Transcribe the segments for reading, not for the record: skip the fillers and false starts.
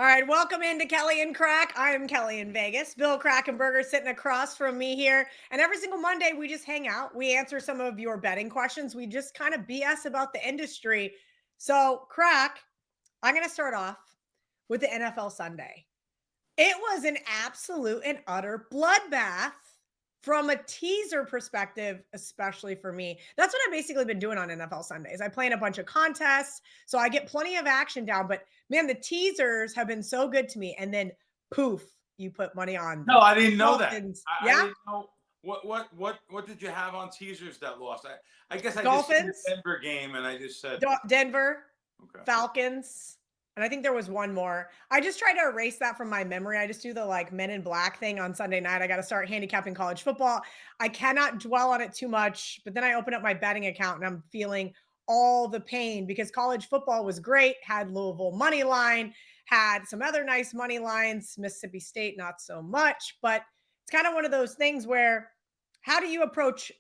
All right, welcome into Kelly and Krack. I am Kelly in Vegas. Bill Krackomberger sitting across from me here. And every single Monday, we just hang out. We answer some of your betting questions. We just kind of BS about the industry. So, Krack, I'm going to start off with the NFL Sunday. It was an absolute and utter bloodbath from a teaser perspective, especially for me. That's what I've basically been doing on NFL Sundays. I play in a bunch of contests, so I get plenty of action down. But man, the teasers have been so good to me. And then poof, you put money on No, the I didn't know that. Dolphins. I Yeah, didn't know what did you have on teasers that lost? I guess I just seen the Dolphins, Denver game and I just said Denver, okay. Falcons. And I think there was one more. I just try to erase that from my memory. I just do the like Men in Black thing on Sunday night. I got to start handicapping college football. I cannot dwell on it too much, but then I open up my betting account and I'm feeling all the pain because college football was great, had Louisville money line, had some other nice money lines, Mississippi State not so much, but it's kind of one of those things where how do you approach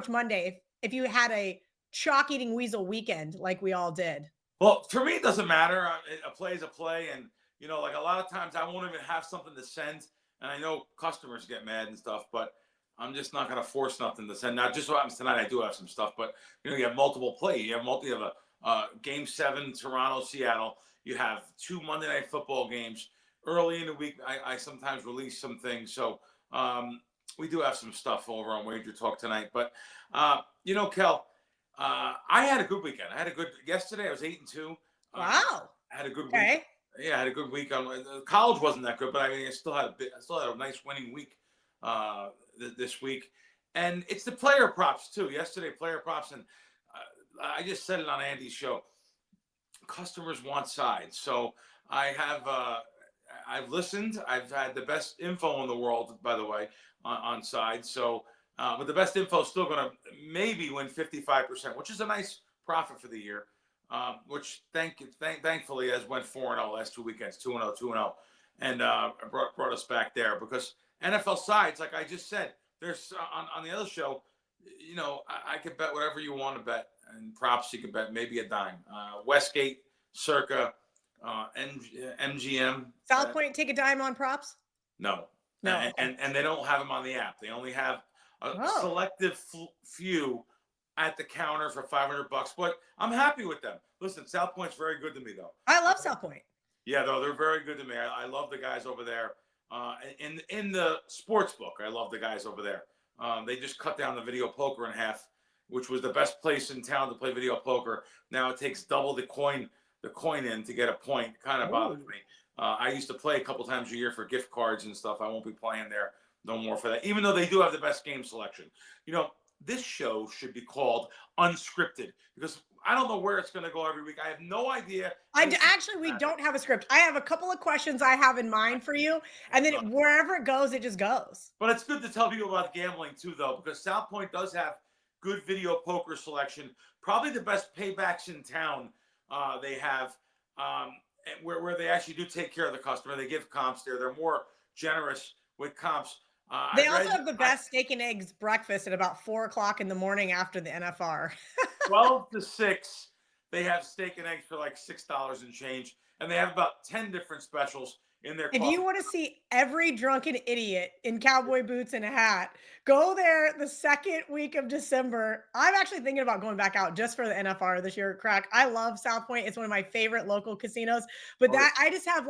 Monday if you had a chalk eating weasel weekend like we all did? Well, for me, it doesn't matter. A play is a play, and like a lot of times, I won't even have something to send, and I know customers get mad and stuff, but I'm just not going to force nothing to send. Now, just what happens tonight, I do have some stuff, but you have multiple play. You have a game 7, Toronto, Seattle. You have 2 Monday Night Football games early in the week. I sometimes release some things, so we do have some stuff over on Wager Talk tonight. But Kel. I had a good weekend. I had a good yesterday. I was 8-2. Wow. I had a good week. Okay. Yeah, I had a good week. College wasn't that good, but I mean, I still had a nice winning week this week. And it's the player props too. Yesterday, player props, and I just said it on Andy's show. Customers want sides, so I've listened. I've had the best info in the world, by the way, on sides. So. But the best info is still going to maybe win 55%, which is a nice profit for the year. Which thankfully has went 4-0 last 2 weekends, 2-0, 2-0, and brought us back there because NFL sides, like I just said, there's on the other show, I could bet whatever you want to bet, and props you could bet maybe a dime. Westgate, Circa, MGM. South Point take a dime on props? No, No. and they don't have them on the app. They only have a Oh. selective few at the counter for $500. But I'm happy with them. Listen, South Point's very good to me, though. I love South Point. Yeah, though they're very good to me. I love the guys over there. In the sports book, I love the guys over there. They just cut down the video poker in half, which was the best place in town to play video poker. Now it takes double the coin in to get a point. Kind of bothers me. I used to play a couple times a year for gift cards and stuff. I won't be playing there no more for that, even though they do have the best game selection. This show should be called Unscripted because I don't know where it's going to go every week. I have no idea. We don't have a script. I have a couple of questions I have in mind for you, and then wherever it goes, it just goes. But it's good to tell people about gambling too, though, because South Point does have good video poker selection. Probably the best paybacks in town. They have where they actually do take care of the customer. They give comps there. They're more generous with comps. They also have the best steak and eggs breakfast at about 4:00 in the morning after the NFR. 12 to 6, they have steak and eggs for like $6 and change, and they have about 10 different specials in their. If you want to see every drunken idiot in cowboy boots and a hat, go there the second week of December. I'm actually thinking about going back out just for the NFR this year. Krack. I love South Point. It's one of my favorite local casinos. But I just have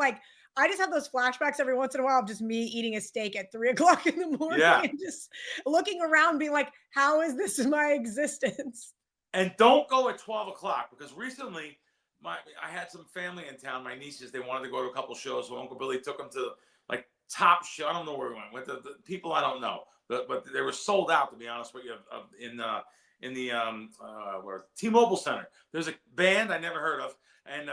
those flashbacks every once in a while of just me eating a steak at 3:00 in the morning and just looking around, being like, "How is this my existence?" And don't go at 12:00 because recently. I had some family in town. My nieces, they wanted to go to a couple shows. So Uncle Billy took them to like top show. I don't know where we went with the people I don't know, but they were sold out, to be honest with you. In the T-Mobile Center, there's a band I never heard of, and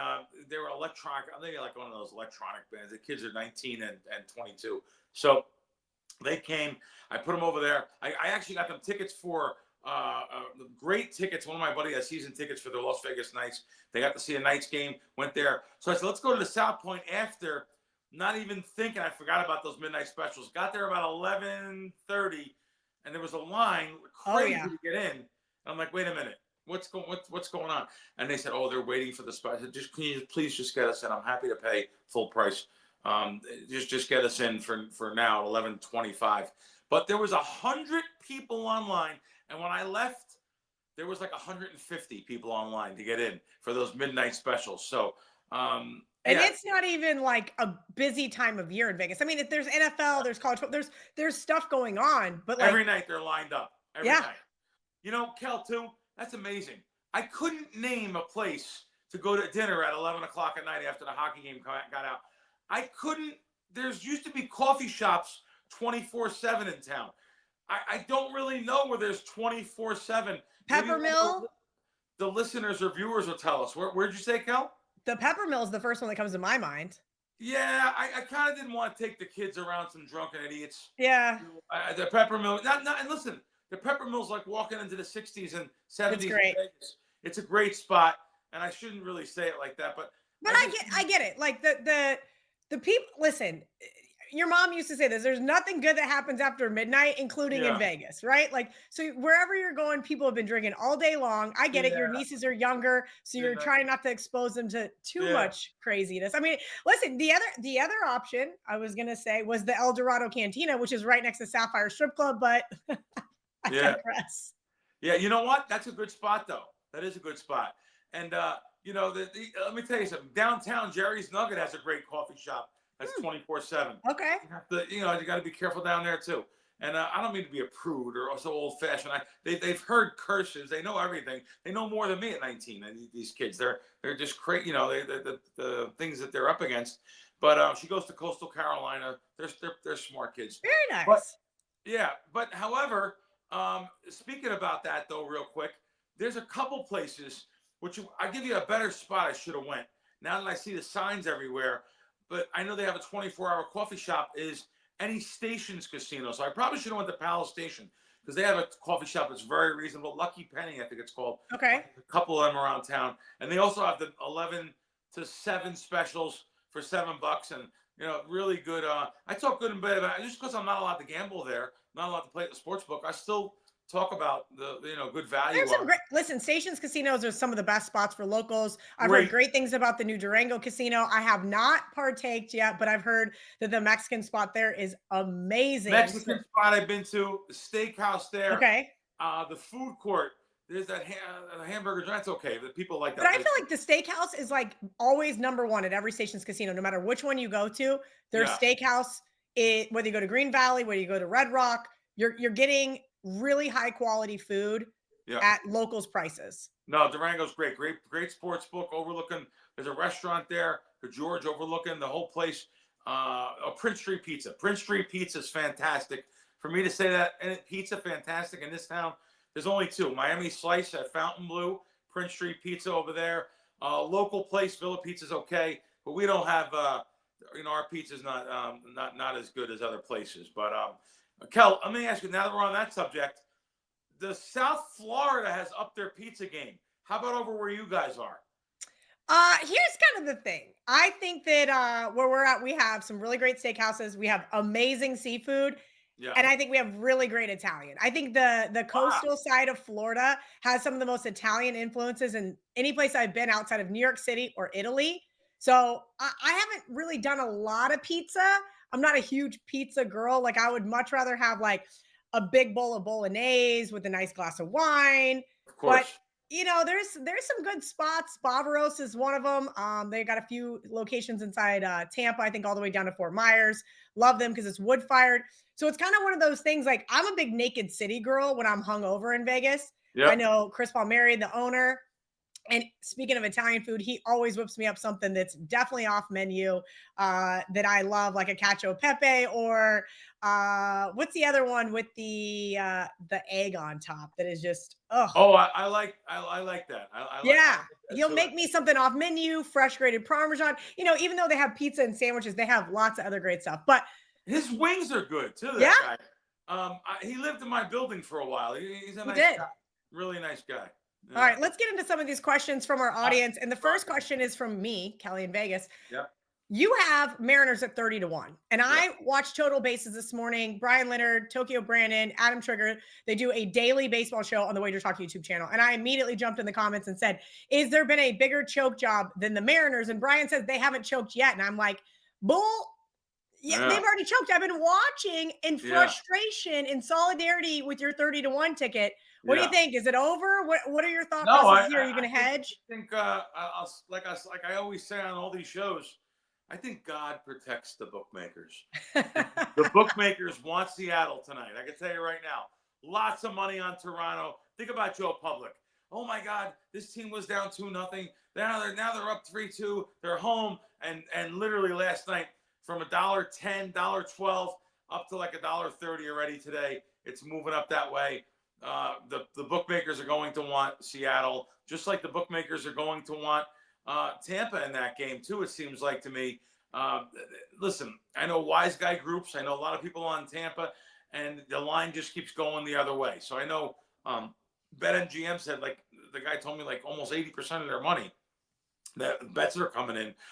they were electronic. I think like one of those electronic bands. The kids are 19 and 22, so they came. I put them over there. I actually got them tickets for. Great tickets. One of my buddies has season tickets for the Las Vegas Knights. They got to see a Knights game, went there. So I said, let's go to the South Point after, not even thinking. I forgot about those midnight specials. Got there about 11:30, and there was a line crazy to get in. And I'm like, wait a minute. what's going on? And they said, oh, they're waiting for the spot. I said, can you please just get us in? I'm happy to pay full price. Just get us in for now at 11:25. But there was 100 people online, and when I left, there was like 150 people online to get in for those midnight specials. So, and yeah. it's not even like a busy time of year in Vegas. I mean, if there's NFL, there's college football, there's stuff going on, but like every night they're lined up. Every night. You know, Kel, too, that's amazing. I couldn't name a place to go to dinner at 11 o'clock at night after the hockey game got out. I couldn't. There's used to be coffee shops 24/7 in town. I don't really know where there's 24/7. Peppermill. The listeners or viewers will tell us. Where'd you say, Kel? The Peppermill is the first one that comes to my mind. Yeah, I kind of didn't want to take the kids around some drunken idiots. Yeah. The Peppermill. And listen, the Peppermill's like walking into the 60s and 70s. It's great. It's a great spot, and I shouldn't really say it like that, but I get it. Like the people. Listen, your mom used to say this. There's nothing good that happens after midnight, including in Vegas, right? Like, so wherever you're going, people have been drinking all day long. I get it. Your nieces are younger, so you're trying not to expose them to too much craziness. I mean, listen, the other option I was gonna say was the El Dorado Cantina, which is right next to Sapphire Strip Club, but I digress. Yeah, you know what? That's a good spot, though. That is a good spot. And you know, let me tell you something. Downtown, Jerry's Nugget has a great coffee shop. That's 24/7. Okay. You got to be careful down there too. And I don't mean to be a prude or so old-fashioned. They've heard curses. They know everything. They know more than me at 19. These kids, they're just crazy. You know, the things that they're up against. But she goes to Coastal Carolina. They're smart kids. Very nice. But however, speaking about that though, real quick, there's a couple places which I give you a better spot. I should have went. Now that I see the signs everywhere. But I know they have a 24-hour coffee shop, is any Stations Casino. So I probably should have went to Palace Station because they have a coffee shop that's very reasonable. Lucky Penny, I think it's called. Okay. A couple of them around town. And they also have the 11 to 7 specials for $7. And, you know, really good. I talk good and bad about it. Just because I'm not allowed to gamble there, not allowed to play at the sports book, I still talk about the good value. There's some great, listen, Stations Casinos are some of the best spots for locals. I've heard great things about the new Durango Casino. I have not partaked yet, but I've heard that the Mexican spot there is amazing. Mexican spot I've been to, the steakhouse there. Okay. The food court. There's that hamburger joint. That's okay. The people like that. But I feel like the steakhouse is like always number one at every Stations Casino, no matter which one you go to. Their steakhouse, whether you go to Green Valley, whether you go to Red Rock, you're getting really high quality food at locals prices. No, Durango's great sports book overlooking. There's a restaurant there, the George, overlooking the whole place. Prince Street Pizza. Prince Street Pizza is fantastic. For me to say that, and pizza fantastic in this town, there's only two. Miami Slice at Fontainebleau, Prince Street Pizza over there. Local place, Villa Pizza's okay, but we don't have our pizza's not as good as other places. But Kel, let me ask you, now that we're on that subject, the South Florida has upped their pizza game. How about over where you guys are? Here's kind of the thing. I think that where we're at, we have some really great steakhouses. We have amazing seafood. Yeah. And I think we have really great Italian. I think the coastal side of Florida has some of the most Italian influences in any place I've been outside of New York City or Italy. So I haven't really done a lot of pizza. I'm not a huge pizza girl. Like, I would much rather have like a big bowl of bolognese with a nice glass of wine. Of course. But there's some good spots. Bavaros is one of them. They got a few locations inside Tampa, I think all the way down to Fort Myers. Love them because it's wood fired. So it's kind of one of those things, like, I'm a big Naked City girl when I'm hungover in Vegas. Yep. I know Chris Palmieri, the owner. And speaking of Italian food, he always whips me up something that's definitely off menu that I love, like a cacio e pepe, or what's the other one with the egg on top that is just I like that. He'll make me something off menu, fresh grated Parmesan. Even though they have pizza and sandwiches, they have lots of other great stuff. But his wings are good too. That guy. He lived in my building for a while. He's a nice guy. Really nice guy. Yeah. All right, let's get into some of these questions from our audience. And the first question is from me, Kelly in Vegas. Yeah. You have Mariners at 30-1. And Yeah. I watched Total Bases this morning. Brian Leonard, Tokyo Brandon, Adam Trigger, they do a daily baseball show on the Wager Talk YouTube channel. And I immediately jumped in the comments and said, is there been a bigger choke job than the Mariners? And Brian says they haven't choked yet. And I'm like, bull. Yeah, Yeah. they've already choked. I've been watching in frustration, in solidarity with your 30-1 ticket. What do you think? Is it over? What are your thought processes here? Are you going to hedge? I think like I always say on all these shows, I think God protects the bookmakers. The bookmakers want Seattle tonight. I can tell you right now, lots of money on Toronto. Think about Joe Public. Oh my God, this team was down 2-0. Now they're up 3-2. They're home, and literally last night from $1.10, $1.12 up to like $1.30 already today. It's moving up that way. The bookmakers are going to want Seattle, just like the bookmakers are going to want Tampa in that game too. It seems like to me. Listen, I know wise guy groups. I know a lot of people on Tampa, and the line just keeps going the other way. So I know BetMGM said, like the guy told me, like almost 80% of their money that bets that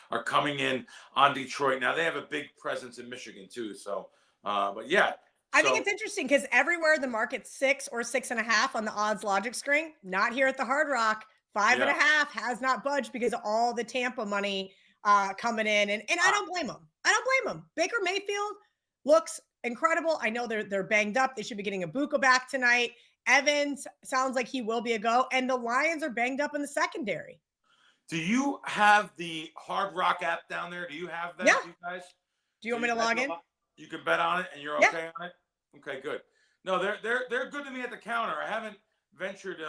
are coming in on Detroit. Now they have a big presence in Michigan too. So, but yeah. I think it's interesting because everywhere the market's 6 or 6.5 on the odds logic screen, not here at the Hard Rock. 5.5 has not budged because of all the Tampa money coming in. And I don't blame them. I don't blame them. Baker Mayfield looks incredible. I know they're banged up. They should be getting Ibuka back tonight. Evans sounds like he will be a go. And the Lions are banged up in the secondary. Do you have the Hard Rock app down there? Do you have that, you guys? Do you want me to log in? You can bet on it, and you're okay on it. Okay, good. No, they're good to me at the counter. I haven't ventured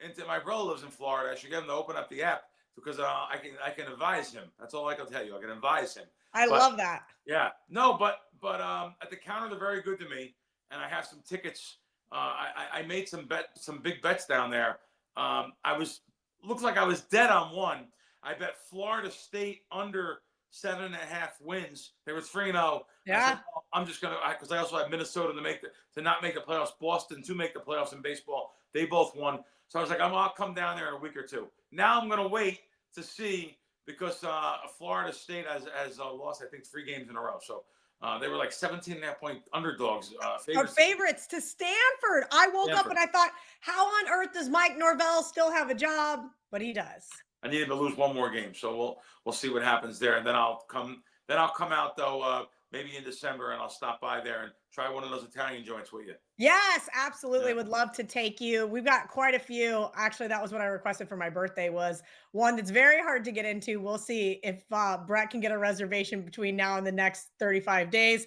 into. My brother lives in Florida. I should get him to open up the app because I can advise him. That's all I can tell you. I can advise him. I love that. Yeah. No, but at the counter they're very good to me, and I have some tickets. I made some big bets down there. Looks like I was dead on one. I bet Florida State under 7.5 wins. They were 3-0. Yeah. Said, well, I'm just gonna because I also have Minnesota to not make the playoffs, Boston to make the playoffs in baseball. They both won. So I was like, I'll come down there in a week or two. Now I'm gonna wait to see because Florida State has lost I think 3 games in a row. So they were like 17.5 point underdogs. Favorites to Stanford. I woke up and I thought, how on earth does Mike Norvell still have a job? But he does. I need him to lose one more game, so we'll see what happens there, and then I'll come out though maybe in December, and I'll stop by there and try one of those Italian joints with you. Yes, absolutely. Yeah. Would love to take you. We've got quite a few. Actually, that was what I requested for my birthday, was one that's very hard to get into. We'll see if Brett can get a reservation between now and the next 35 days.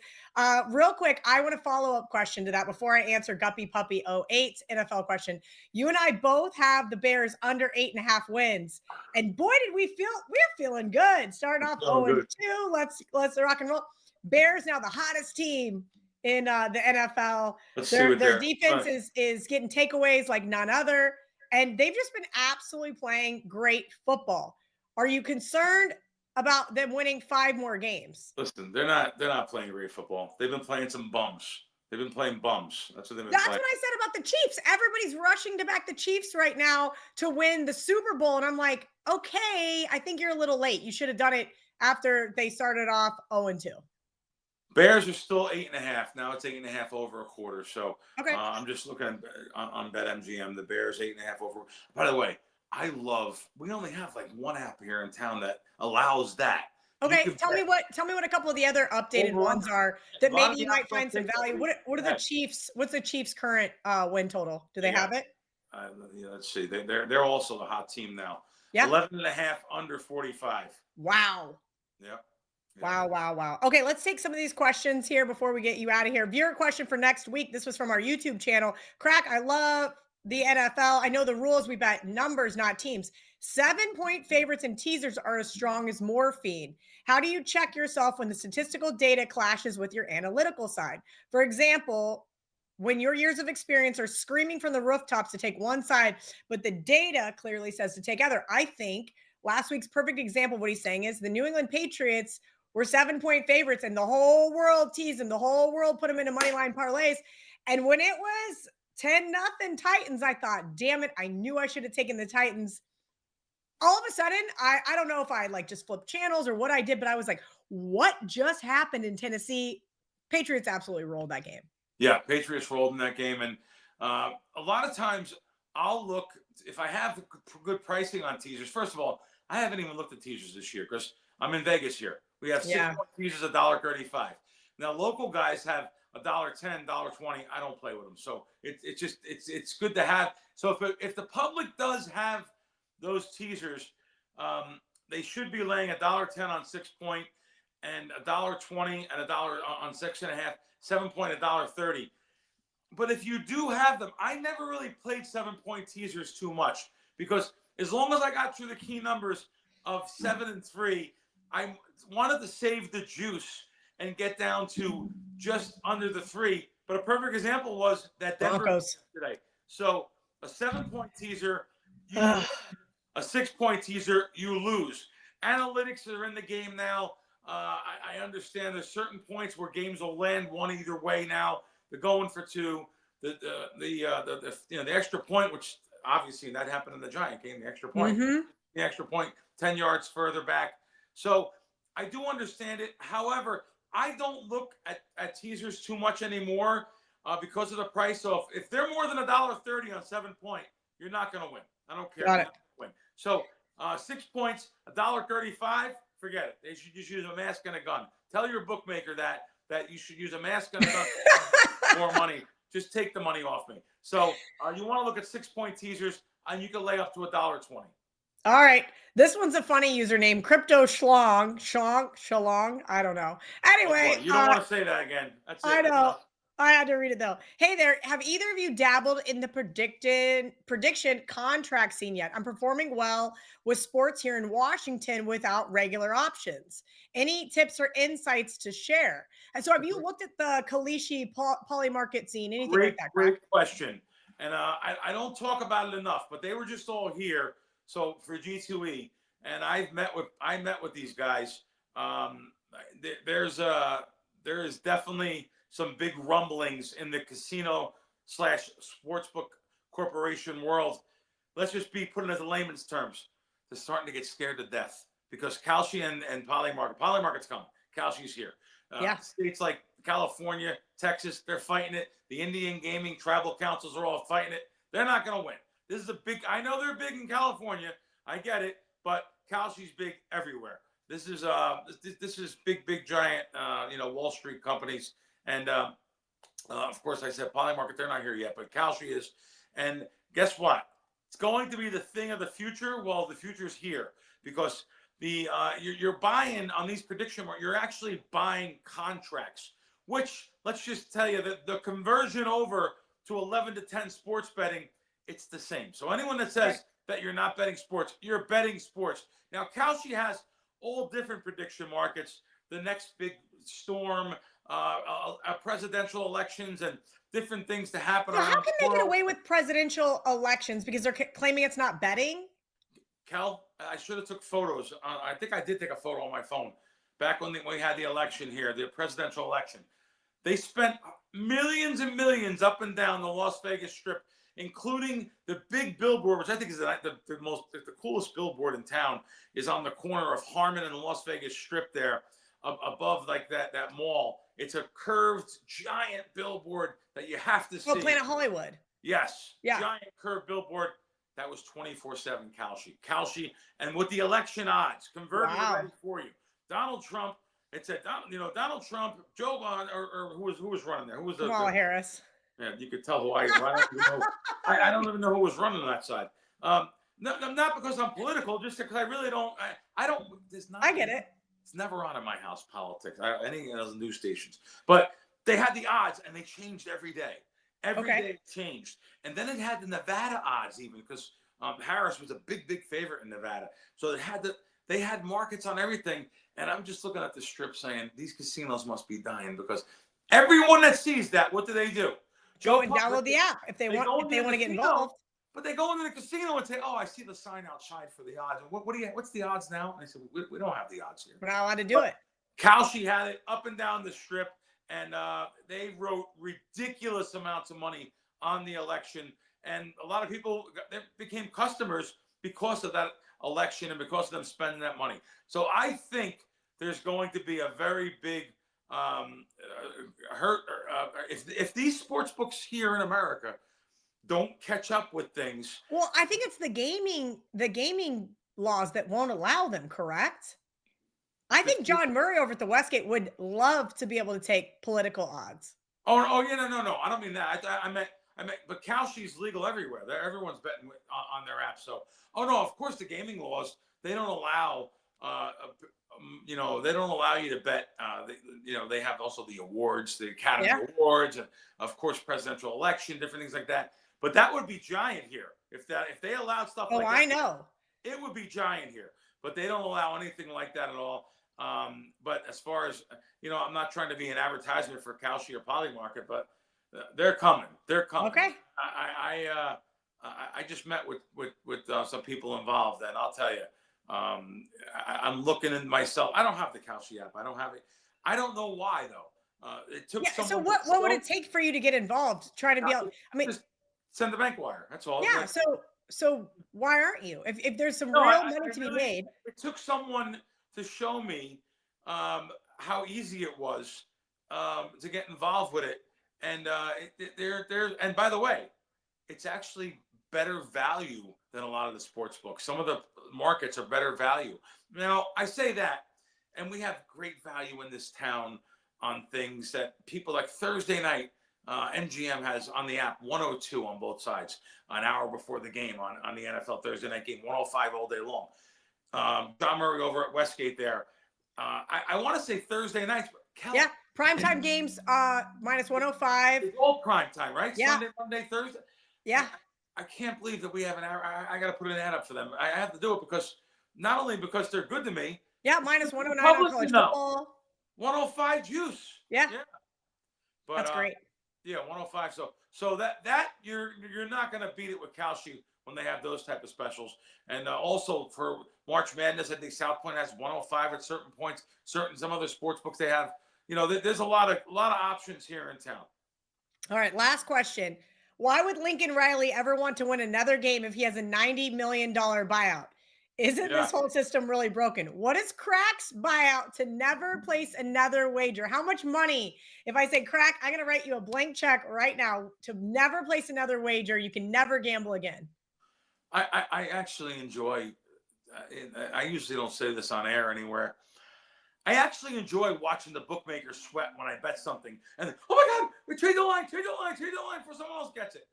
Real quick, I want a follow-up question to that before I answer Guppy Puppy 08's NFL question. You and I both have the Bears under 8.5 wins. And boy, did we're feeling good. Starting off 0-2. Let's rock and roll. Bears now the hottest team in the NFL. Their defense is getting takeaways like none other, and they've just been absolutely playing great football. Are you concerned about them winning 5 more games? Listen, they're not playing great football. They've been playing some bums. They've been playing bums. That's what they've been playing. That's what I said about the Chiefs. Everybody's rushing to back the Chiefs right now to win the Super Bowl, and I'm like, okay, I think you're a little late. You should have done it after they started off 0-2. Bears are still 8.5. Now it's 8.5 over a quarter. So okay. I'm just looking on BetMGM. The Bears 8.5 over. By the way, we only have like one app here in town that allows that. Okay, tell me what a couple of the other updated ones are that maybe you might find some value. What are the Chiefs? What's the Chiefs' current win total? Do they have it? Let's see. They're also the hot team now. Yeah. 11.5 under 45. Wow. Yep. Wow. Okay, let's take some of these questions here before we get you out of here. Viewer question for next week. This was from our YouTube channel. Krack, I love the NFL. I know the rules. We bet numbers, not teams. 7-point favorites and teasers are as strong as morphine. How do you check yourself when the statistical data clashes with your analytical side? For example, when your years of experience are screaming from the rooftops to take one side, but the data clearly says to take other. I think last week's perfect example of what he's saying is the New England Patriots were 7-point favorites and the whole world teased them. The whole world put them into money line parlays. And when it was 10-0 Titans, I thought, damn it, I knew I should have taken the Titans. all of a sudden, I don't know if I like just flipped channels or what I did, but I was like, what just happened in Tennessee? Patriots absolutely rolled that game. Yeah, Patriots rolled in that game, and a lot of times I'll look if I have good pricing on teasers. First of all, I haven't even looked at teasers this year because I'm in Vegas here. We have Yeah. 6 teasers, $1.35. Now local guys have $1.10, $1.20. I don't play with them, so it's good to have. So if the public does have those teasers, they should be laying $1.10 on 6 point and $1.20 and $1 on 6.5. 7 point, $1.30. But if you do have them, I never really played 7 point teasers too much because as long as I got through the key numbers of 7 and 3, I wanted to save the juice and get down to just under the 3. But a perfect example was that Denver Broncos today. So a 7 point teaser, you win. A 6 point teaser, you lose. Analytics are in the game now. I understand there's certain points where games will land one either way now. They're going for 2. The extra point, which obviously that happened in the Giant game, the extra point. The extra point 10 yards further back. So I do understand it. However, I don't look at teasers too much anymore because of the price. So if they're more than $1.30 on 7 point, you're not going to win. I don't care. Got it. Win. So 6 points, $1.35. Forget it. They should just use a mask and a gun. Tell your bookmaker that you should use a mask and a gun for more money. Just take the money off me. So you want to look at 6 point teasers, and you can lay up to $1.20. All right. This one's a funny username. Crypto Shalong. I don't know. Anyway. You don't want to say that again. That's it. I know. I had to read it though. Hey there, have either of you dabbled in the prediction contract scene yet? I'm performing well with sports here in Washington without regular options. Any tips or insights to share? And so have you looked at the Kalishi poly market scene? Anything like that? Great question. And I don't talk about it enough, but they were just all here. So for G2E, and I met with these guys. There is definitely some big rumblings in the casino / sportsbook corporation world. Let's just put it as a layman's terms. They're starting to get scared to death because Kalshi and Polymarket's come. Kalshi's here. States like California, Texas, they're fighting it. The Indian Gaming Tribal Councils are all fighting it. They're not going to win. This is I know they're big in California. I get it, but Kalshi's big everywhere. This is big giant Wall Street companies, and of course I said Polymarket, they're not here yet, but Kalshi is. And guess what? It's going to be the thing of the future. Well, the future's here because you're buying on these prediction markets. You're actually buying contracts, which let's just tell you that the conversion over to 11 to 10 sports betting, it's the same. So anyone that says that you're not betting sports, you're betting sports. Now Kalshi has all different prediction markets, the next big storm, presidential elections, and different things to happen. So how can they get away with presidential elections? Because they're claiming it's not betting? Cal, I should have took photos. I think I did take a photo on my phone back when we had the election here, the presidential election. They spent millions and millions up and down the Las Vegas Strip, including the big billboard, which I think is the coolest billboard in town, is on the corner of Harmon and the Las Vegas Strip there, above like that mall. It's a curved giant billboard that you have to see. Oh, Planet Hollywood. Yes. Yeah. Giant curved billboard. That was 24/7 Kalshi. And with the election odds converted ready for you. Donald Trump. It said, Donald Trump, Joe Biden, or who was running there? Who was Kamala Harris? Yeah, you could tell who I don't even know who was running on that side. Not because I'm political, just because I really don't. I get it. It's never on in my house, politics. Any of those news stations, but they had the odds and they changed every day. Every day it changed, and then it had the Nevada odds even because Harris was a big favorite in Nevada. So they had markets on everything, and I'm just looking at the strip saying these casinos must be dying because everyone that sees that, what do? Go and download the app if they want to get involved. But they go into the casino and say, "Oh, I see the sign outside for the odds. And what's the odds now?" And I said, "We don't have the odds here. We're not allowed to do it." Kalshi had it up and down the strip, and they wrote ridiculous amounts of money on the election. And a lot of people became customers because of that election and because of them spending that money. So I think there's going to be a very big hurt if these sports books here in America don't catch up with things. Well, I think it's the gaming laws that won't allow them, correct? I think John Murray over at the Westgate would love to be able to take political odds. Oh yeah, no. I don't mean that. I meant, but Kalshi's legal everywhere. Everyone's betting on their app. So, oh no, of course the gaming laws, they don't allow, they don't allow you to bet. They have also the awards, the Academy Awards, and of course presidential election, different things like that. But that would be giant here if they allowed stuff like that. Oh, I know. It would be giant here, but they don't allow anything like that at all. But as far as, I'm not trying to be an advertisement for Kalshi or Polymarket, but they're coming. They're coming. Okay. I just met with some people involved, and I'll tell you, I'm looking in myself. I don't have the Kalshi app. I don't have it. I don't know why though. It took. Yeah. So what would it take for you to get involved? Trying to be able. I mean, just send the bank wire. That's all. Yeah. So why aren't you? If there's some real money to be made. It took someone to show me how easy it was to get involved with it, and and by the way, it's actually better value than a lot of the sports books. Some of the markets are better value. Now I say that, and we have great value in this town on things that people like Thursday night. MGM has on the app 102 on both sides, an hour before the game on the NFL Thursday night game, 105 all day long. John Murray over at Westgate there. I want to say Thursday nights. Kelly, yeah, primetime games minus 105. It's all primetime, right? Yeah. Sunday, Monday, Thursday. Yeah. I can't believe that we have an hour. I got to put an ad up for them. I have to do it because not only because they're good to me. Yeah, minus 109 on college football. 105 juice. Yeah. But, that's great. Yeah, 105. So that you're not going to beat it with Kalshi when they have those type of specials. And also for March Madness, I think South Point has 105 at certain points. Some other sports books they have. There's a lot of options here in town. All right, last question. Why would Lincoln Riley ever want to win another game if he has a $90 million buyout? Isn't this whole system really broken? What is Krack's buyout to never place another wager? How much money? If I say, Krack, I'm going to write you a blank check right now to never place another wager. You can never gamble again. I actually enjoy, I usually don't say this on air anywhere. I actually enjoy watching the bookmakers sweat when I bet something. And, oh my God, we trade the line for someone else gets it.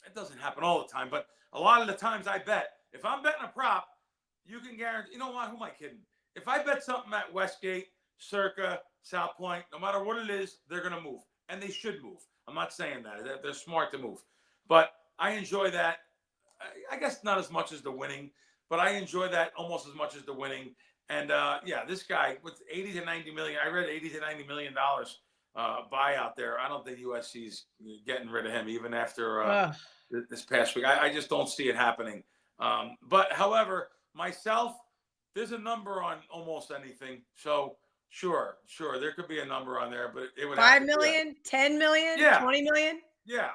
It doesn't happen all the time, but a lot of the times I bet. If I'm betting a prop, you can guarantee, who am I kidding? If I bet something at Westgate, Circa, South Point, no matter what it is, they're going to move. And they should move. I'm not saying that. They're smart to move. But I enjoy that. I guess not as much as the winning, but I enjoy that almost as much as the winning. And this guy with 80 to 90 million, I read 80 to 90 million dollars buyout there. I don't think USC's getting rid of him even after this past week. I just don't see it happening. But however, myself, there's a number on almost anything. So sure, there could be a number on there, but it would 5 million, 10 million, 20 million. Yeah.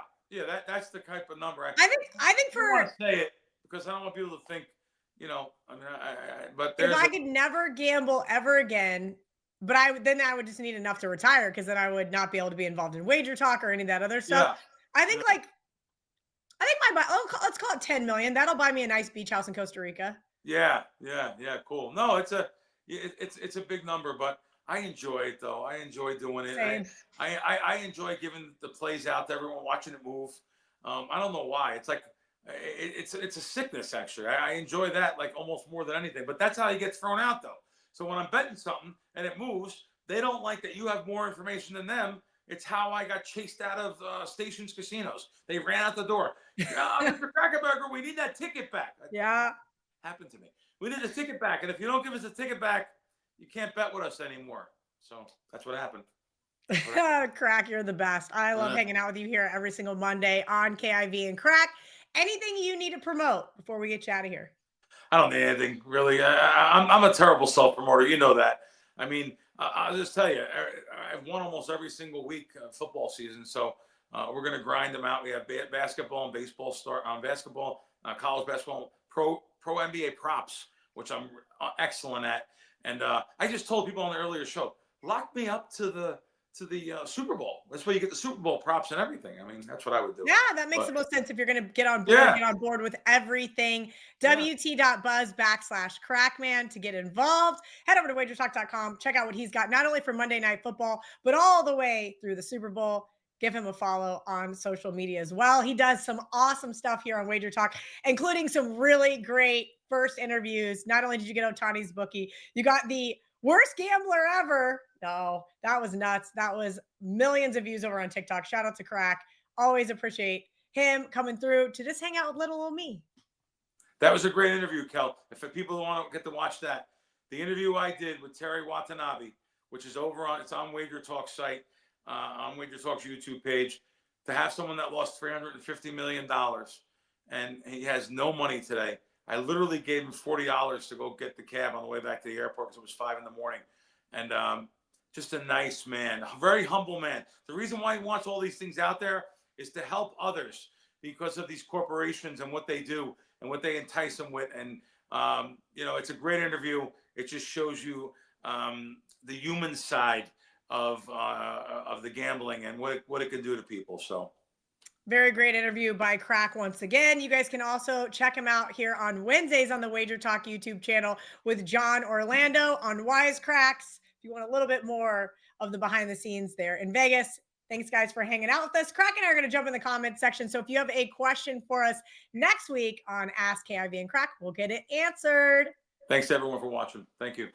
That's the type of number. I think for I don't want to say it because I don't want people to think, but if I could never gamble ever again, but I would just need enough to retire because then I would not be able to be involved in wager talk or any of that other stuff. Yeah. I think let's call it 10 million. That'll buy me a nice beach house in Costa Rica. Yeah. Cool. No, it's a big number, but I enjoy it though. I enjoy doing it. Same. I enjoy giving the plays out to everyone, watching it move. I don't know why. It's like it's a sickness actually. I enjoy that like almost more than anything. But that's how he gets thrown out though. So when I'm betting something and it moves, they don't like that you have more information than them. It's how I got chased out of Stations casinos. They ran out the door. Mr. Krackomberger, we need that ticket back. Yeah. Happened to me. We need a ticket back. And if you don't give us a ticket back, you can't bet with us anymore. So that's what happened. Krack, you're the best. I love hanging out with you here every single Monday on KIV and Krack. Anything you need to promote before we get you out of here? I don't need anything, really. I'm a terrible self-promoter. You know that. I mean, I'll just tell you, I've won almost every single week football season. So we're going to grind them out. We have basketball and baseball start on basketball, college basketball, pro pro NBA props, which I'm excellent at. And I just told people on the earlier show, lock me up to the Super Bowl. That's where you get the Super Bowl props and everything. I mean, that's what I would do. Yeah, that makes the most sense if you're going to get on board with everything. Yeah. WT.buzz/Krackman to get involved. Head over to wagertalk.com. Check out what he's got, not only for Monday Night Football, but all the way through the Super Bowl. Give him a follow on social media as well. He does some awesome stuff here on Wager Talk, including some really great first interviews. Not only did you get Otani's bookie, you got the worst gambler ever. No, that was nuts. That was millions of views over on TikTok. Shout out to Krack. Always appreciate him coming through to just hang out with little old me. That was a great interview, Kel. If people want to get to watch that, the interview I did with Terry Watanabe, which is it's on Wager Talk site, on Wager Talk's YouTube page, to have someone that lost $350 million and he has no money today. I literally gave him $40 to go get the cab on the way back to the airport because it was 5 a.m. And just a nice man, a very humble man. The reason why he wants all these things out there is to help others because of these corporations and what they do and what they entice them with. And, it's a great interview. It just shows you the human side of the gambling and what it can do to people. So. Very great interview by Krack once again. You guys can also check him out here on Wednesdays on the Wager Talk YouTube channel with John Orlando on Wisecracks. If you want a little bit more of the behind the scenes there in Vegas. Thanks, guys, for hanging out with us. Krack and I are going to jump in the comment section. So if you have a question for us next week on Ask KIV and Krack, we'll get it answered. Thanks, everyone, for watching. Thank you.